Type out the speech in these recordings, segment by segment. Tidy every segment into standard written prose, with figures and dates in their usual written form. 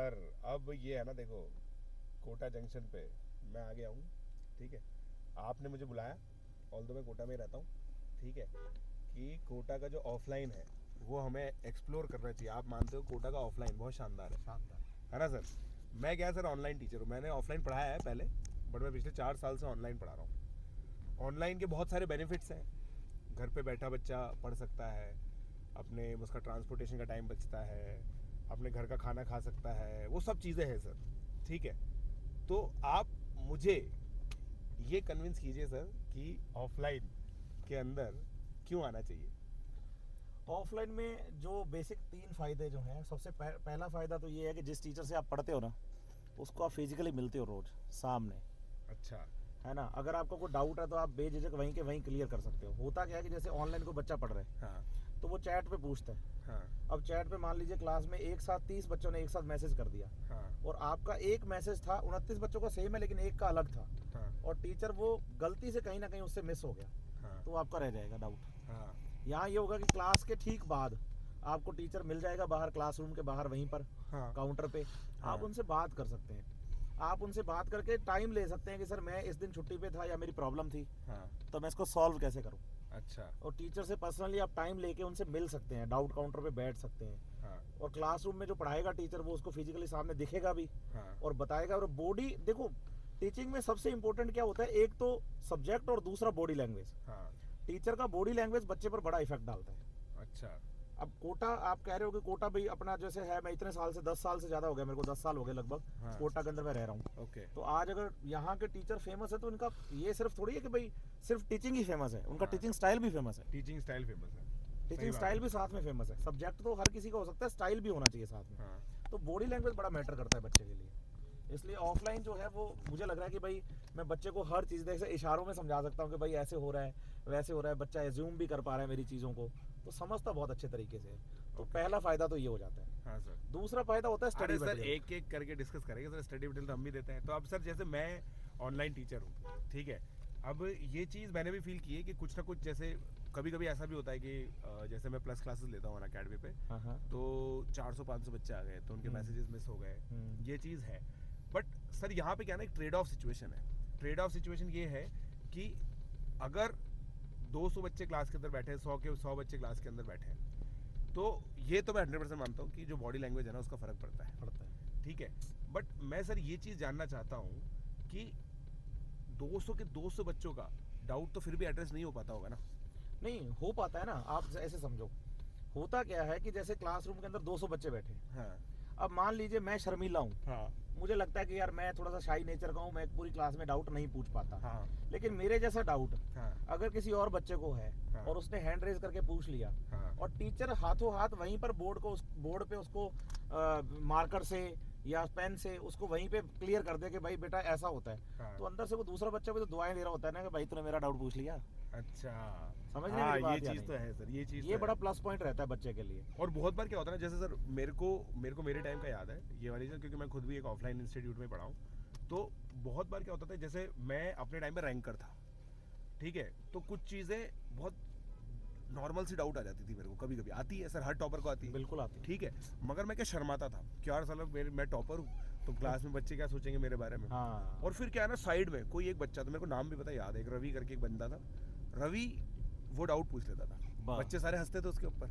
Sir अब ये है ना, देखो कोटा जंक्शन पे मैं आ गया हूँ। ठीक है, आपने मुझे बुलाया, ऑल दो मैं कोटा में ही रहता हूँ। ठीक है, कि कोटा का जो ऑफलाइन है वो हमें एक्सप्लोर करना चाहिए। आप मानते हो कोटा का ऑफलाइन बहुत शानदार शानदार। है ना सर? मैं क्या सर, ऑनलाइन टीचर हूँ, मैंने ऑफलाइन पढ़ाया है पहले, बट मैं पिछले 4 साल से ऑनलाइन पढ़ा रहा हूँ। ऑनलाइन के बहुत सारे बेनिफिट्स हैं। घर पे बैठा बच्चा पढ़ सकता है, अपने उसका ट्रांसपोर्टेशन का टाइम बचता है, अपने घर का खाना खा सकता है, वो सब चीज़ें हैं सर। ठीक है, तो आप मुझे ये कन्विंस कीजिए सर कि ऑफलाइन के अंदर क्यों आना चाहिए। ऑफलाइन में जो बेसिक 3 फायदे जो हैं, सबसे पहला फायदा तो ये है कि जिस टीचर से आप पढ़ते हो ना, उसको आप फिजिकली मिलते हो रोज सामने, अच्छा। है ना। अगर आपको कोई डाउट है तो आप बेझिझक वहीं के वहीं क्लियर कर सकते हो। होता क्या है कि जैसे ऑनलाइन को बच्चा पढ़ रहा है हाँ तो वो चैट पे पूछता है। हाँ अब चैट पे मान लीजिए क्लास में एक साथ 30 बच्चों ने एक साथ मैसेज कर दिया, हाँ और आपका एक मैसेज था 29 बच्चों का सेम है लेकिन एक का अलग था, हाँ और टीचर वो गलती से कहीं ना कहीं उससे मिस हो गया, हाँ तो आपका रह जाएगा डाउट। हाँ यहाँ ये होगा कि क्लास के ठीक बाद आपको टीचर मिल जाएगा बाहर, क्लासरूम के बाहर वहीं पर हाँ काउंटर पे। हाँ आप उनसे बात कर सकते हैं, आप उनसे बात करके टाइम ले सकते हैं कि सर मैं इस दिन छुट्टी पे था या मेरी प्रॉब्लम थी, हाँ। तो मैं इसको सॉल्व कैसे करूँ। अच्छा। और टीचर से पर्सनली आप टाइम लेके उनसे मिल सकते हैं, डाउट काउंटर पे बैठ सकते हैं। हाँ और क्लासरूम में जो पढ़ाएगा टीचर वो उसको फिजिकली सामने दिखेगा भी हाँ और बताएगा। और बॉडी देखो, टीचिंग में सबसे इंपॉर्टेंट क्या होता है, एक तो सब्जेक्ट और दूसरा बॉडी लैंग्वेज। हाँ। टीचर का बॉडी लैंग्वेज बच्चे पर बड़ा इफेक्ट डालता है। अच्छा। अब कोटा आप कह रहे हो कि कोटा भाई अपना जैसे है, मैं इतने साल से 10 साल से ज़्यादा हो गया, मेरे को 10 साल हो गए लगभग हाँ। कोटा के अंदर मैं रह रहा हूँ। ओके। तो आज अगर यहाँ के टीचर फेमस है तो इनका ये सिर्फ थोड़ी है कि भाई सिर्फ टीचिंग ही फेमस है, उनका हाँ। टीचिंग स्टाइल भी फेमस है। टीचिंग स्टाइल फेमस है। सही टीचिंग बात स्टाइल है। भी साथ में फेमस है। सब्जेक्ट तो हर किसी का हो सकता है, स्टाइल भी होना चाहिए साथ में। हाँ तो बॉडी लैंग्वेज बड़ा मैटर करता है बच्चे के लिए। इसलिए ऑफलाइन जो है वो मुझे लग रहा है कि भाई मैं बच्चे को हर चीज़ जैसे इशारों में समझा सकता हूँ कि भाई ऐसे हो रहा है वैसे हो रहा है, बच्चा एज्यूम भी कर पा रहा है मेरी चीज़ों को, तो समझता बहुत अच्छे तरीके से है। तो Okay. पहला फायदा तो ये हो जाता है। हाँ सर। दूसरा फायदा होता है स्टडी अरे सर मटेरियल। एक एक करके डिस्कस करेंगे सर, स्टडी मटेरियल तो हम भी देते हैं। तो अब सर जैसे मैं ऑनलाइन टीचर हूँ, ठीक है, अब ये चीज़ मैंने भी फील की है कि कुछ ना कुछ, जैसे कभी कभी ऐसा भी होता है कि जैसे मैं प्लस क्लासेस लेता हूँ अकेडमी पे, हाँ हाँ। तो 400-500 बच्चे आ गए तो उनके मैसेजेस मिस हो गए, ये चीज़ है। बट सर यहाँ पे क्या ना, एक ट्रेड ऑफ सिचुएशन है। ट्रेड ऑफ सिचुएशन ये है कि अगर 200 बच्चे क्लास के अंदर बैठे हैं, 100 के 100 बच्चे क्लास के अंदर बैठे हैं, तो ये तो मैं 100% मानता हूँ कि जो बॉडी लैंग्वेज है ना उसका फ़र्क पड़ता है। ठीक है, बट मैं सर ये चीज़ जानना चाहता हूँ कि 200 के 200 बच्चों का डाउट तो फिर भी एड्रेस नहीं हो पाता होगा ना? नहीं हो पाता है ना। आप ऐसे समझो, होता क्या है कि जैसे क्लासरूम के अंदर 200 बच्चे बैठे हैं। हाँ अब मान लीजिए मैं शर्मीला हूँ, हाँ मुझे लगता है कि यार मैं थोड़ा सा शाई नेचर का हूँ, मैं पूरी क्लास में डाउट नहीं पूछ पाता। हाँ लेकिन मेरे जैसा डाउट हाँ अगर किसी और बच्चे को है हाँ। और उसने हैंड रेज करके पूछ लिया, हाँ और टीचर हाथों हाथ वहीं पर बोर्ड पे उसको मार्कर से या पेन से उसको वहीं पे क्लियर कर दे कि भाई बेटा ऐसा होता है, हाँ। तो अंदर से वो दूसरा बच्चा भी तो दुआएं दे रहा होता है ना कि भाई तूने मेरा डाउट पूछ लिया। अच्छा। समझ रहे हैं हाँ मेरी बात ये या चीज़ नहीं? तो है सर, ये चीज़ ये तो बड़ा है। प्लस पॉइंट रहता है बच्चे के लिए। और बहुत बार क्या होता है ना, जैसे सर मेरे टाइम का याद है ये वाली चीज़, क्योंकि मैं खुद भी एक ऑफलाइन इंस्टीट्यूट में पढ़ा हूँ। तो बहुत बार क्या होता था, जैसे मैं अपने टाइम में रैंकर था, ठीक है, तो कुछ चीज़ें बहुत नॉर्मल सी डाउट आ जाती थी मेरे को, कभी कभी आती है सर, हर टॉपर को आती है, बिल्कुल आती है। ठीक है, मगर मैं क्या शर्माता था कि यार साला मैं टॉपर हूँ, तो क्लास में बच्चे क्या सोचेंगे मेरे बारे में। हाँ। और फिर क्या है ना, साइड में कोई एक बच्चा था, मेरे को नाम भी पता याद है, एक रवि करके एक बंदा था, रवि वो डाउट पूछ लेता था, बच्चे सारे हंसते थे उसके ऊपर,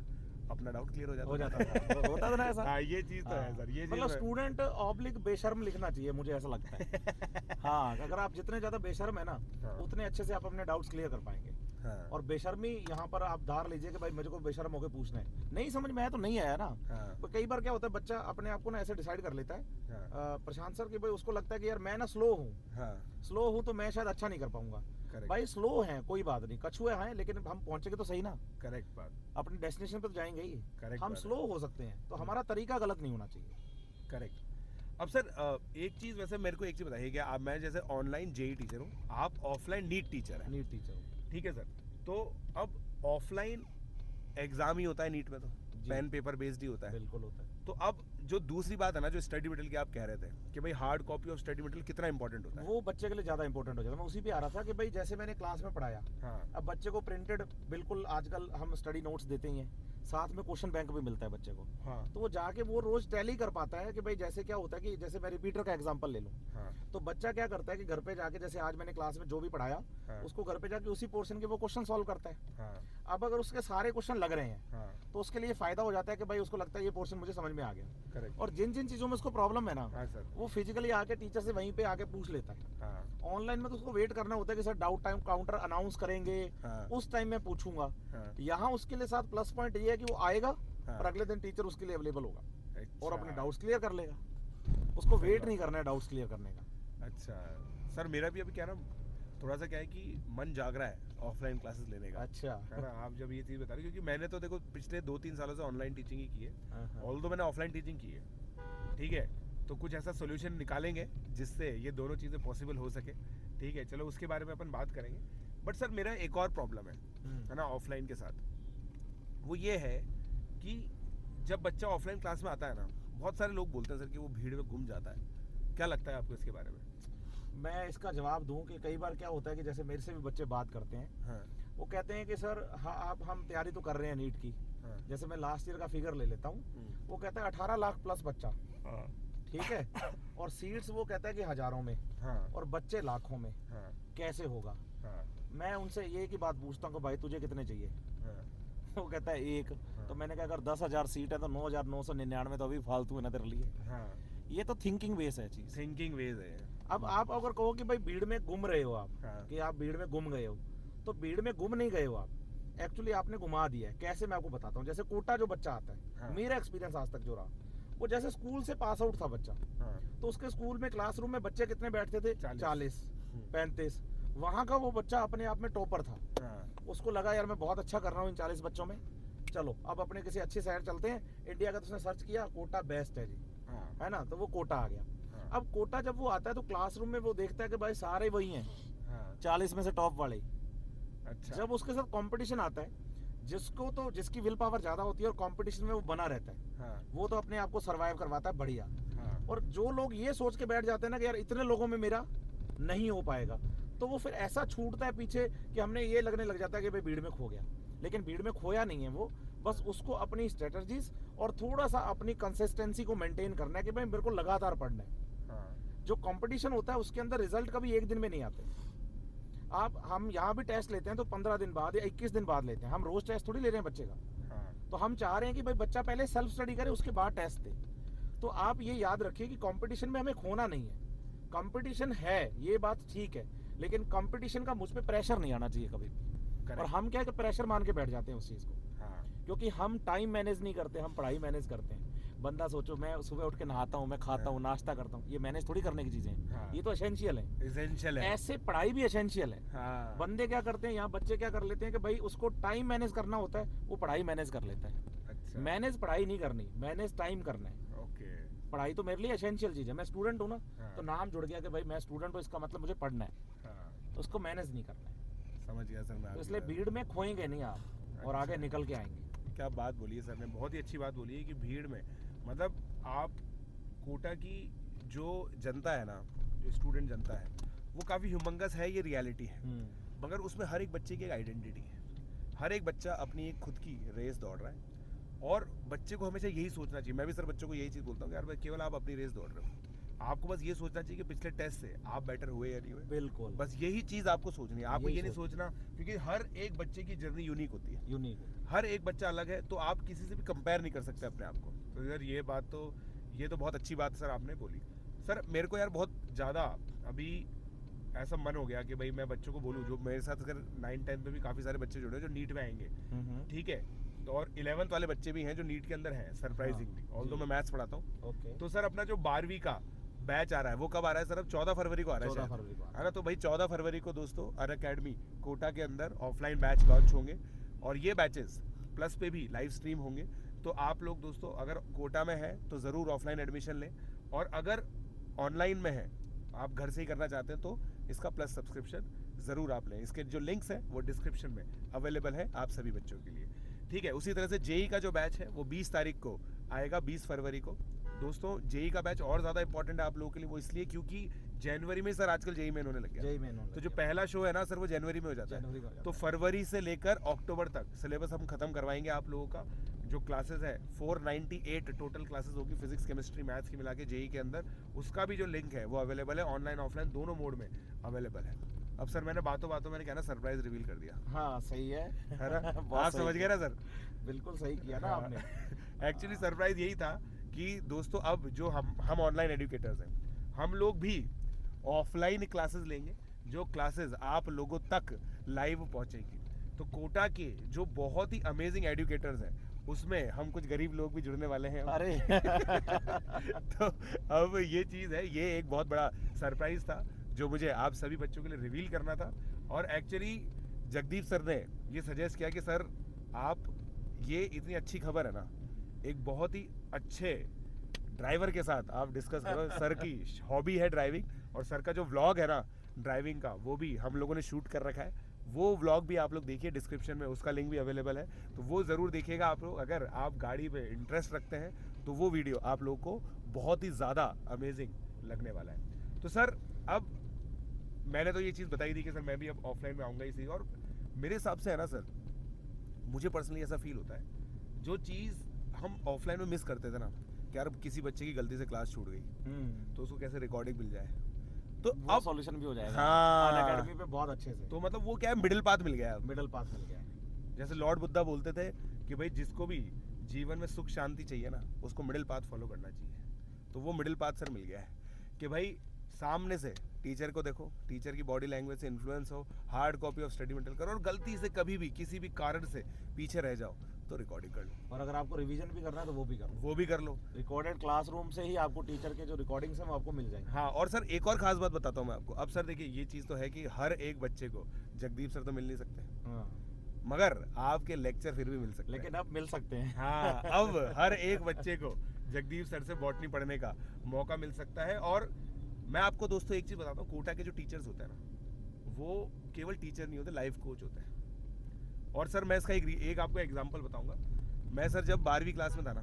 अपना डाउट क्लियर हो जाता था होता था ना ऐसा। हाँ ये चीज़ तो है सर, ये मतलब चीज़ स्टूडेंट ऑब्लिक बेशर्म लिखना चाहिए, मुझे ऐसा लगता है। हाँ, अगर आप जितने ज्यादा बेशर्म है ना, हाँ। उतने अच्छे से आप अपने डाउट्स क्लियर कर पाएंगे। हाँ और बेशर्मी यहाँ पर आप धार लीजिए कि भाई मुझे को बेशर्म होकर पूछना है, नहीं समझ में आया तो नहीं आया ना। हाँ तो कई बार क्या होता है, बच्चा अपने आप को ना ऐसे डिसाइड कर लेता है, हाँ प्रशांत सर, कि भाई उसको लगता है कि यार मैं ना स्लो हूँ, स्लो हूँ तो मैं शायद अच्छा नहीं कर पाऊंगा। करेक्ट। भाई स्लो है कोई बात नहीं, कछुए हैं लेकिन हम पहुंचेंगे तो सही ना, करेक्ट बात। अपने डेस्टिनेशन पे तो जाएंगे ही। Correct हम बात है। स्लो हो सकते हैं, तो हमारा तरीका गलत नहीं होना चाहिए। करेक्ट। अब सर एक चीज़, वैसे मेरे को एक चीज़ बताइए कि आप, मैं जैसे ऑनलाइन जेई टीचर हूँ, आप ऑफलाइन नीट टीचर हैं, नीट टीचर। ठीक है सर, तो अब ऑफलाइन एग्ज़ाम ही होता है नीट में, तो पेन पेपर बेस्ड ही होता है। बिल्कुल होता है। तो अब जो दूसरी बात है ना, जो स्टडी मटेरियल की आप कह रहे थे कि भाई hard copy of study material कितना इंपॉर्टेंट होता है? वो बच्चे के लिए ज़्यादा इंपॉर्टेंट हो जाता है। मैं उसी पे आ रहा था कि भाई जैसे मैंने क्लास में पढ़ाया, हाँ अब बच्चे को प्रिंटेड, बिल्कुल आजकल हम स्टडी नोट्स देते ही हैं, साथ में क्वेश्चन बैंक भी मिलता है बच्चे को। हाँ तो वो जाके वो रोज टैली कर पाता है कि भाई जैसे क्या होता है कि जैसे मैं रिपीटर का एग्जांपल ले लूँ, हाँ तो बच्चा क्या करता है कि घर पे जाके जैसे आज मैंने क्लास में जो भी पढ़ाया हाँ उसको घर पे जाके उसी पोर्शन के वो क्वेश्चन सॉल्व करता है। हाँ अब अगर उसके सारे क्वेश्चन लग रहे हैं हाँ तो उसके लिए फायदा हो जाता है कि भाई उसको लगता है ये पोर्शन मुझे समझ में आ गया। करेक्ट। और जिन जिन चीज़ों में उसको प्रॉब्लम है ना हाँ सर। वो फिजिकली आके टीचर से वहीं पे आके पूछ लेता है। हाँ ऑनलाइन में तो उसको वेट करना होता है कि sir doubt time counter announce करेंगे, हाँ उस टाइम में पूछूंगा। हाँ यहाँ उसके लिए साथ प्लस पॉइंट ये है कि वो आएगा हाँ। और अगले दिन टीचर उसके लिए अवेलेबल होगा और अपने अच्छा। डाउट्स क्लियर कर लेगा। उसको सही वेट बात नहीं करना है डाउट्स क्लियर करने का। अच्छा सर, मेरा भी अभी क्या ना थोड़ा सा क्या है कि मन जाग रहा है ऑफलाइन क्लासेस लेने का, अच्छा है ना। आप जब ये चीज़ बता रहे हो, क्योंकि मैंने तो देखो पिछले 2-3 सालों से ऑनलाइन टीचिंग ही की है, हाँ। ऑल्दो मैंने ऑफलाइन टीचिंग की है, ठीक है। तो कुछ ऐसा सोल्यूशन निकालेंगे जिससे ये दोनों चीज़ें पॉसिबल हो सके, ठीक है। चलो उसके बारे में अपन बात करेंगे। बट सर मेरा एक और प्रॉब्लम है ना ऑफलाइन के साथ, वो ये है कि जब बच्चा ऑफलाइन क्लास में आता है ना, बहुत सारे लोग बोलते हैं सर कि वो भीड़ में गुम जाता है। क्या लगता है आपको इसके बारे में? मैं इसका जवाब दूं कि कई बार क्या होता है कि जैसे मेरे से भी बच्चे बात करते हैं, हाँ वो कहते हैं कि सर हाँ आप हम तैयारी तो कर रहे हैं नीट की। हाँ जैसे मैं लास्ट ईयर का फिगर ले लेता हूँ, वो कहता है 18 लाख प्लस बच्चा, हाँ ठीक है, और सीट्स वो कहता है कि हजारों में हाँ और बच्चे लाखों में, हाँ कैसे होगा। हाँ मैं उनसे ये की बात पूछता हूँ कि भाई तुझे कितने चाहिए? हाँ वो कहता है एक। तो मैंने कहा अगर 10,000 सीट है तो 9,999 तो अभी फालतू है ना तेरे लिए। हाँ ये तो थिंकिंग बेस है चीज। थिंकिंग वेज है। अब आप अगर कहो कि भाई भीड़ में गुम रहे हो आप, हाँ कि आप भीड़ में गुम गए हो, तो भीड़ में गुम नहीं गए हो आप, एक्चुअली आपने घुमा दिया है। कैसे मैं आपको बताता हूँ। जैसे कोटा जो बच्चा आता है, हाँ। मेरा एक्सपीरियंस आज तक जो रहा, वो जैसे स्कूल से पास आउट था बच्चा, हाँ तो उसके स्कूल में क्लासरूम में बच्चे कितने बैठते थे? 40 हम्म। 35। वहाँ का वो बच्चा अपने आप में टॉपर था। हाँ उसको लगा यार मैं बहुत अच्छा कर रहा हूँ इन 40 बच्चों में, चलो अब अपने किसी अच्छे शहर चलते हैं। इंडिया का तो उसने सर्च किया, कोटा बेस्ट है जी, हाँ है ना, तो वो कोटा आ गया। हाँ अब कोटा जब वो आता है तो क्लासरूम में वो देखता है कि भाई सारे वही हैं, हाँ 40 में से टॉप वाले। अच्छा जब उसके साथ कंपटीशन आता है, जिसको तो जिसकी विल पावर ज्यादा होती है और कंपटीशन में वो बना रहता है, हाँ वो तो अपने आप को सरवाइव करवाता है बढ़िया। हाँ और जो लोग ये सोच के बैठ जाते हैं ना कि यार इतने लोगों में मेरा नहीं हो पाएगा, तो वो फिर ऐसा छूटता है पीछे कि हमने ये लगने लग जाता है कि भाई भीड़ में खो गया। लेकिन भीड़ में खोया नहीं है वो, बस उसको अपनी स्ट्रेटजीज और थोड़ा सा अपनी कंसिस्टेंसी को मेंटेन करना है कि भाई मेरे को लगातार पढ़ना है। हाँ जो कंपटीशन होता है उसके अंदर रिजल्ट कभी एक दिन में नहीं आते। आप हम यहाँ भी टेस्ट लेते हैं तो 15 दिन बाद या 21 दिन बाद लेते हैं, हम रोज टेस्ट थोड़ी ले रहे हैं बच्चे का। हाँ तो हम चाह रहे हैं कि भाई बच्चा पहले सेल्फ स्टडी करे, उसके बाद टेस्ट दे। तो आप ये याद रखिए कि कंपटीशन में हमें खोना नहीं है। कंपटीशन है ये बात ठीक है, लेकिन कंपटीशन का मुझ पे प्रेशर नहीं आना चाहिए कभी भी। और करेक्ट। हम क्या है कि प्रेशर मान के बैठ जाते हैं उस चीज़ को, हाँ क्योंकि हम टाइम मैनेज नहीं करते, हम पढ़ाई मैनेज करते हैं। बंदा सोचो मैं सुबह उठ के नहाता हूँ, मैं खाता हूँ, नाश्ता करता हूँ, ये मैनेज थोड़ी करने की चीज़ें हैं, हाँ। ये तो एसेंशियल है। एसेंशियल है। ऐसे पढ़ाई भी एसेंशियल है। हाँ बंदे क्या करते हैं यहाँ, बच्चे क्या कर लेते हैं कि भाई उसको टाइम मैनेज करना होता है, वो पढ़ाई मैनेज कर लेता है। अच्छा मैनेज पढ़ाई नहीं करनी, मैनेज टाइम करना है। ओके। पढ़ाई तो मेरे लिए एसेंशियल चीज़ है, मैं स्टूडेंट हूँ ना, हाँ। तो नाम जुड़ गया कि भाई मैं स्टूडेंट हूँ, इसका मतलब मुझे पढ़ना है, हाँ उसको मैनेज नहीं करना है। समझ गया सर मैं तो आपकी इसलिए बात। भीड़ में खोएंगे नहीं आप और आगे निकल के आएंगे। क्या बात बोली है सर ने, बहुत ही अच्छी बात बोली है कि भीड़ में मतलब आप कोटा की जो जनता है ना, जो स्टूडेंट जनता है, वो काफ़ी ह्यूमंगस है, ये रियलिटी है। मगर उसमें हर एक बच्चे की एक आइडेंटिटी है, हर एक बच्चा अपनी एक खुद की रेस दौड़ रहा है। और बच्चे को हमेशा यही सोचना चाहिए, मैं भी सर बच्चों को यही चीज़ बोलता हूँ कि यार केवल आप अपनी रेस दौड़ रहे हो, आपको बस ये सोचना चाहिए कि पिछले टेस्ट से आप बेटर हुए या नहीं हुए। बिल्कुल बस यही चीज़ आपको सोचनी है, आपको यही ये नहीं सोचना, क्योंकि हर एक बच्चे की जर्नी यूनिक होती है, यूनिक। हर एक बच्चा अलग है, तो आप किसी से भी कंपेयर नहीं कर सकते अपने आप को। तो यार ये तो बहुत अच्छी बात सर आपने बोली। सर मेरे को यार बहुत ज़्यादा अभी ऐसा मन हो गया कि भाई मैं बच्चों को बोलूँ, जो मेरे साथ अगर 9-10 में भी काफ़ी सारे बच्चे जुड़े हैं जो नीट में आएंगे, ठीक है, तो और 11th वाले बच्चे भी हैं जो नीट के अंदर हैं सरप्राइजिंगली, ऑल्दो मैं मैथ्स पढ़ाता हूँ। ओके। तो सर अपना जो 12वीं का बैच आ रहा है वो कब आ रहा है सर? अब 14 फरवरी को आ रहा है 14 शायद, फरवरी को है ना। तो भाई 14 फरवरी को दोस्तों अनअकैडमी कोटा के अंदर ऑफलाइन बैच लॉन्च होंगे, और ये बैचेस प्लस पे भी लाइव स्ट्रीम होंगे। तो आप लोग दोस्तों अगर कोटा में है तो ज़रूर ऑफलाइन एडमिशन लें, और अगर ऑनलाइन में है, आप घर से ही करना चाहते हैं, तो इसका प्लस सब्सक्रिप्शन ज़रूर आप लें। इसके जो लिंक्स हैं वो डिस्क्रिप्शन में अवेलेबल है आप सभी बच्चों के लिए, ठीक है। उसी तरह से जेई का जो बैच है वो 20 तारीख को आएगा, 20 फरवरी को। दोस्तों जेई का बैच और ज़्यादा इंपॉर्टेंट है आप लोगों के लिए, वो इसलिए क्योंकि जनवरी में सर आजकल जेई मेन होने लग गया। जय मेनन। तो जो पहला शो है ना सर वो जनवरी में हो जाता है, तो फरवरी से लेकर अक्टूबर तक सिलेबस हम खत्म करवाएंगे आप लोगों का। जो क्लासेस है 498 टोटल क्लासेस होगी फिजिक्स केमिस्ट्री मैथ्स की मिला के जेई के अंदर, उसका भी जो लिंक है वो अवेलेबल है, ऑनलाइन ऑफलाइन दोनों मोड में अवेलेबल है। अब सर मैंने बातों बातों मैंने क्या ना सरप्राइज रिवील कर दिया, हाँ सही है ना? बहुत आप सही समझ गए ना सर? बिल्कुल सही किया ना आपने। एक्चुअली सरप्राइज यही था कि दोस्तों अब जो हम ऑनलाइन एजुकेटर्स हैं, हम लोग भी ऑफलाइन क्लासेस लेंगे, जो क्लासेस आप लोगों तक लाइव पहुंचेंगी। तो कोटा के जो बहुत ही अमेजिंग एजुकेटर्स हैं उसमें हम कुछ गरीब लोग भी जुड़ने वाले हैं। अरे तो अब ये चीज़ है, ये एक बहुत बड़ा सरप्राइज था जो मुझे आप सभी बच्चों के लिए रिवील करना था। और एक्चुअली जगदीप सर ने ये सजेस्ट किया कि सर आप ये इतनी अच्छी खबर है ना, एक बहुत ही अच्छे ड्राइवर के साथ आप डिस्कस करो। सर की हॉबी है ड्राइविंग, और सर का जो व्लॉग है ना ड्राइविंग का, वो भी हम लोगों ने शूट कर रखा है। वो व्लॉग भी आप लोग देखिए, डिस्क्रिप्शन में उसका लिंक भी अवेलेबल है, तो वो ज़रूर देखिएगा आप लोग। अगर आप गाड़ी पे इंटरेस्ट रखते हैं तो वो वीडियो आप लोग को बहुत ही ज़्यादा अमेजिंग लगने वाला है। तो सर अब मैंने तो ये चीज़ बताई थी कि सर मैं भी अब ऑफलाइन में आऊँगा इसी, और मेरे हिसाब से है ना सर, मुझे पर्सनली ऐसा फील होता है जो चीज़ हम ऑफलाइन में मिस करते थे ना, कि यार किसी बच्चे की गलती से क्लास छूट गई तो उसको कैसे रिकॉर्डिंग मिल जाए, तो वो अब सॉल्यूशन भी हो जाएगा हाँ, अनअकैडमी पे बहुत अच्छे से। तो मतलब वो क्या है, मिडिल पाथ मिल गया है। मिडिल पास मिल गया। जैसे लॉर्ड बुद्धा बोलते थे कि भाई जिसको भी जीवन में सुख शांति चाहिए ना, उसको मिडिल पाथ फॉलो करना चाहिए। तो वो मिडिल पाथ सर मिल गया है कि भाई सामने से टीचर को देखो, टीचर की बॉडी लैंग्वेज से इन्फ्लुएंस हो, hard copy of study material करो, और गलती से कभी भी किसी भी कारण से पीछे रह जाओ तो रिकॉर्डिंग कर लो, और अगर आपको रिवीजन भी करना है तो वो भी करो, वो भी कर लो। रिकॉर्डेड क्लासरूम से ही आपको टीचर के जो रिकॉर्डिंग्स हैं वो आपको मिल जाएंगे। हाँ, और सर एक और खास बात बताता हूँ मैं आपको। अब सर देखिए ये चीज़ तो है कि हर एक बच्चे को जगदीप सर तो मिल नहीं सकते, हाँ। मगर आपके लेक्चर फिर भी मिल सकते हैं। लेकिन अब मिल सकते हैं। हाँ, अब हर एक बच्चे को जगदीप सर से बॉटनी पढ़ने का मौका मिल सकता है। और मैं आपको दोस्तों एक चीज़ बताता हूँ, कोटा के जो टीचर्स होते हैं ना, वो केवल टीचर नहीं होते, लाइफ कोच होते हैं। और सर मैं इसका एक आपको एग्जांपल बताऊंगा। मैं सर जब 12वीं क्लास में था ना,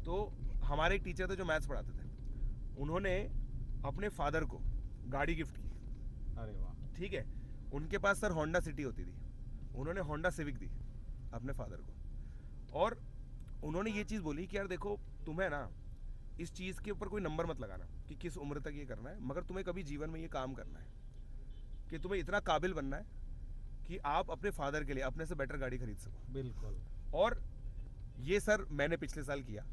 तो हमारे एक टीचर थे जो मैथ्स पढ़ाते थे, उन्होंने अपने फादर को गाड़ी गिफ्ट की। अरे वाह। ठीक है, उनके पास सर होंडा सिटी होती थी, उन्होंने होंडा सिविक दी अपने फादर को। और उन्होंने ये चीज़ बोली कि यार देखो, तुम्हें ना इस चीज़ के ऊपर कोई नंबर मत लगाना कि किस उम्र तक ये करना है, मगर तुम्हें कभी जीवन में ये काम करना है कि तुम्हें इतना काबिल बनना है कि आप अपने फादर के लिए अपने से बेटर गाड़ी खरीद सको। बिल्कुल। और ये सर मैंने पिछले साल किया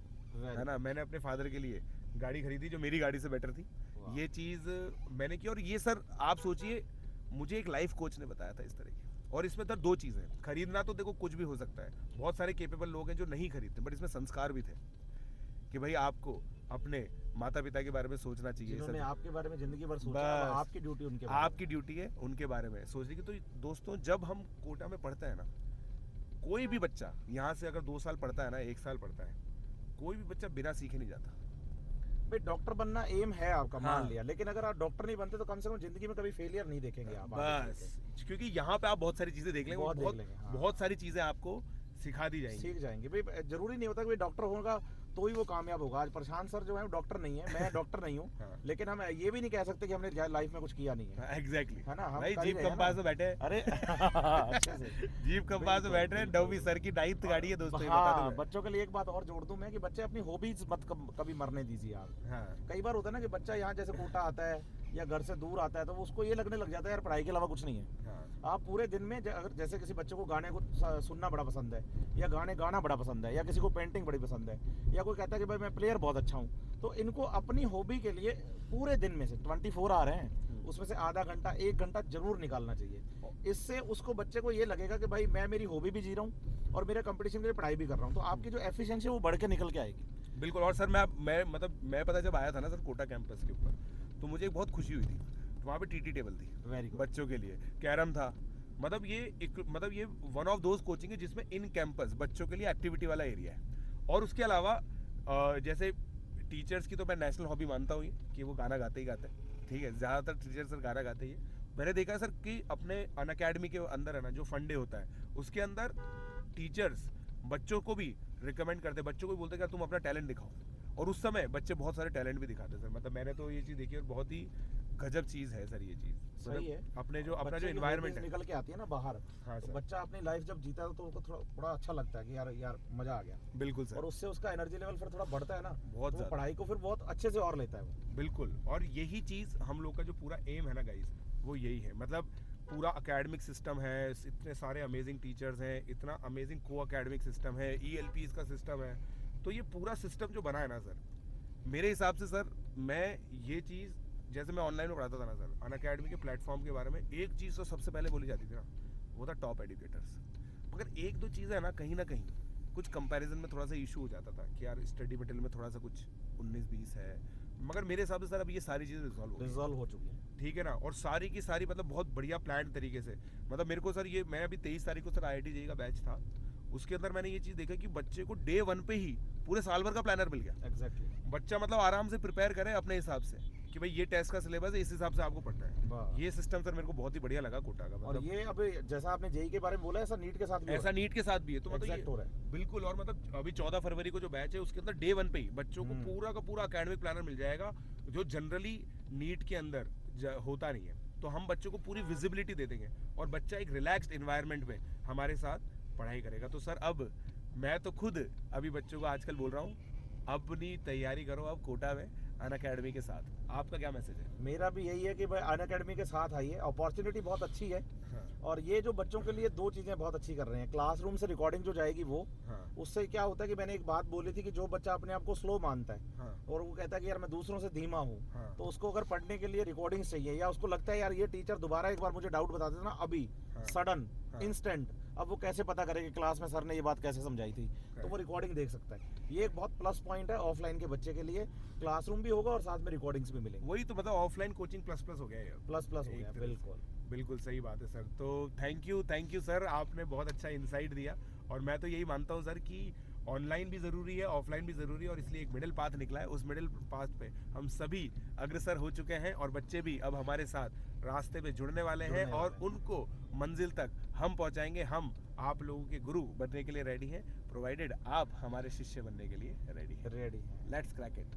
है ना, मैंने अपने फादर के लिए गाड़ी खरीदी जो मेरी गाड़ी से बेटर थी। ये चीज़ मैंने की, और ये सर आप सोचिए, मुझे एक लाइफ कोच ने बताया था इस तरह की। और इसमें तो दो चीज़ें, खरीदना तो देखो कुछ भी हो सकता है, बहुत सारे केपेबल लोग हैं जो नहीं खरीदते, बट इसमें संस्कार भी थे कि भाई आपको अपने माता पिता के बारे में सोचना चाहिए। जिन्होंने आपके बारे में जिंदगी भर सोचा, अब आपकी ड्यूटी उनके बारे में, आपकी ड्यूटी है उनके बारे में सोचने की। तो दोस्तों जब हम कोटा में पढ़ते हैं ना, कोई भी बच्चा यहाँ से अगर 2 साल पढ़ता है ना, 1 साल पढ़ता है, कोई भी बच्चा बिना सीखे नहीं जाता। भाई डॉक्टर बनना एम है आपका, हाँ। मान लिया, लेकिन अगर आप डॉक्टर नहीं बनते तो कम से कम जिंदगी में कभी फेलियर नहीं देखेंगे आप आगे बस चल के। क्योंकि यहाँ पे आप बहुत सारी चीजें देख लेंगे, बहुत बहुत देख लेंगे, हाँ। बहुत सारी चीजें आपको सिखा दी जाएंगी। सीख जाएंगे भाई, जरूरी नहीं होता कि भाई डॉक्टर होगा तो ही वो कामयाब होगा। आज प्रशांत सर जो है डॉक्टर नहीं है, मैं डॉक्टर नहीं हूँ, हाँ। लेकिन हम ये भी नहीं कह सकते कि हमने लाइफ में कुछ किया नहीं है। एग्जैक्टली है ना, हम भाई कर ही जीप रहे हैं कंपास ना। में बैठे, अरे अच्छे से जीप कंपास में बैठ रहे हैं, डब्बी सर की 9th गाड़ी है दोस्तों, ये बता दूं हाँ, मैं। बच्चों के लिए एक बात और जोड़ दूं मैं कि बच्चे अपनी हॉबीज मत कभी मरने दीजिए आप। हाँ, कई बार होता है ना कि बच्चा यहाँ जैसे कोटा आता है या घर से दूर आता है तो वो उसको ये लगने लग जाता है यार पढ़ाई के अलावा कुछ नहीं है। हाँ, आप पूरे दिन में अगर जैसे किसी बच्चे को गाने को सुनना बड़ा पसंद है, या गाने गाना बड़ा पसंद है, या किसी को पेंटिंग बड़ी पसंद है, या कोई कहता है कि भाई मैं प्लेयर बहुत अच्छा हूँ, तो इनको अपनी हॉबी के लिए पूरे दिन में से 24 आ रहे हैं, उसमें से आधा घंटा 1 घंटा जरूर निकालना चाहिए। इससे उसको बच्चे को ये लगेगा कि भाई मैं मेरी हॉबी भी जी रहा हूँ और मेरे कंपटीशन के लिए पढ़ाई भी कर रहा हूँ, तो आपकी जो एफिशिएंसी है वो बढ़ के निकल के आएगी। बिल्कुल। और सर मैं पता जब आया था ना सर कोटा कैंपस के ऊपर, तो मुझे एक बहुत खुशी हुई थी। तो वहाँ पे टीटी टेबल थी वेरी गुड। बच्चों के लिए, कैरम था। मतलब ये वन ऑफ दोज कोचिंग है जिसमें इन कैंपस बच्चों के लिए एक्टिविटी वाला एरिया है। और उसके अलावा जैसे टीचर्स की तो मैं नेशनल हॉबी मानता हूँ कि वो गाना गाते ही गाते हैं, ठीक है, ज़्यादातर टीचर्स सर गाना गाते ही है। मैंने देखा है सर कि अपने अनअकैडमी के अंदर है ना, जो फंडे होता है उसके अंदर टीचर्स बच्चों को भी रिकमेंड करते हैं, बच्चों को भी बोलते हैं कि तुम अपना टैलेंट दिखाओ, और उस समय बच्चे बहुत सारे टैलेंट भी दिखाते हैं सर। मतलब मैंने तो ये चीज़ देखी और बहुत ही गजब चीज है सर ये चीज। सही है। अपने जो और अपना बच्चे जो की इन्वायरमेंट है, निकल के आती है ना बाहर, हाँ तो सर, बच्चा अपनी लाइफ जब जीता है तो उसको थोड़ा थोड़ा अच्छा लगता है कि यार यार मजा आ गया। बिल्कुल और सर, उससे उसका एनर्जी लेवल फिर थोड़ा बढ़ता है ना, बहुत तो वो ज्यादा, पढ़ाई को फिर बहुत अच्छे से और लेता है वो। बिल्कुल। और यही चीज हम लोग का जो पूरा एम है ना गाइस, वो यही है। मतलब पूरा एकेडमिक सिस्टम है, इतने सारे अमेजिंग टीचर्स हैं, इतना अमेजिंग को एकेडमिक सिस्टम है, ELPs का सिस्टम है, तो ये पूरा सिस्टम जो बना है ना सर, मेरे हिसाब से सर, मैं ये चीज़, जैसे मैं ऑनलाइन में पढ़ाता था ना सर, अनअकैडमी के प्लेटफॉर्म के बारे में एक चीज़ तो सबसे पहले बोली जाती थी ना, वो था टॉप एजुकेटर्स। मगर एक दो चीज़ें है ना, कहीं कुछ कंपैरिजन में थोड़ा सा इशू हो जाता था कि यार स्टडी मटेरियल में थोड़ा सा कुछ 19-20 है। मगर मेरे हिसाब से सर अब ये सारी चीज़ें रिजॉल्व हो चुकी है, ठीक है ना, और सारी की सारी मतलब बहुत बढ़िया प्लान तरीके से। मतलब मेरे को सर ये, मैं अभी 23 तारीख को सर IIT JEE का बैच था, उसके अंदर मैंने ये चीज़ देखा कि बच्चे को डे 1 पे ही पूरे साल भर का प्लानर मिल गया। एग्जैक्टली। बच्चा मतलब आराम से प्रिपेयर करे अपने हिसाब से कि भाई ये टेस्ट का सिलेबस है, इस हिसाब से आपको पढ़ना है। ये सिस्टम सर मेरे को बहुत ही बढ़िया लगा कोटा का। और मतलब ये अब जैसा आपने जेई के बारे में बोला, ऐसा नीट के साथ भी ऐसा नीट के साथ भी है, तो मतलब एग्जैक्ट हो रहा है। बिल्कुल। और मतलब अभी 14 फरवरी को जो बैच है उसके अंदर डे 1 पे ही बच्चों को पूरा का पूरा एकेडमिक प्लानर मिल जाएगा, जो जनरली नीट के अंदर होता नहीं है। तो हम बच्चों को पूरी विजिबिलिटी दे देंगे और बच्चा एक रिलैक्स्ड एनवायरनमेंट में हमारे साथ पढ़ाई करेगा। तो सर अब मैं तो खुद अभी बच्चों को आजकल बोल रहा हूँ, अपनी तैयारी करो अब कोटा में अनअकैडमी के साथ। आपका क्या मैसेज है? मेरा भी यही है कि भाई अनअकैडमी के साथ आइए, अपॉर्चुनिटी बहुत अच्छी है। हाँ। और ये जो बच्चों के लिए दो चीज़ें बहुत अच्छी कर रहे हैं, क्लासरूम से रिकॉर्डिंग जो जाएगी वो, हाँ। उससे क्या होता है कि मैंने एक बात बोली थी कि जो बच्चा अपने आप को स्लो मानता है, हाँ। और वो कहता है कि यार मैं दूसरों से धीमा हूँ, हाँ। तो उसको अगर पढ़ने के लिए रिकॉर्डिंग चाहिए, या उसको लगता है यार ये टीचर दोबारा एक बार मुझे डाउट बता देता ना अभी, हाँ। सडन, हाँ। इंस्टेंट, अब वो कैसे पता करे कि क्लास में सर ने ये बात कैसे समझाई थी, तो वो रिकॉर्डिंग देख सकता है। ये एक बहुत प्लस पॉइंट है ऑफलाइन के बच्चे के लिए। क्लासरूम भी होगा और साथ में रिकॉर्डिंग्स भी मिलेंगे। वही तो मतलब ऑफलाइन कोचिंग प्लस हो गया है, प्लस हो गया, बिल्कुल बिल्कुल सही बात है सर। तो थैंक यू सर, आपने बहुत अच्छा इंसाइट दिया। और मैं तो यही मानता हूँ सर कि ऑनलाइन भी ज़रूरी है, ऑफलाइन भी ज़रूरी है, और इसलिए एक मिडिल पाथ निकला है। उस मिडिल पाथ पे हम सभी अग्रसर हो चुके हैं, और बच्चे भी अब हमारे साथ रास्ते पे जुड़ने वाले हैं, और उनको मंजिल तक हम पहुंचाएंगे। हम आप लोगों के गुरु बनने के लिए रेडी हैं, प्रोवाइडेड आप हमारे शिष्य बनने के लिए रेडी हैं। रेडी। Let's crack it.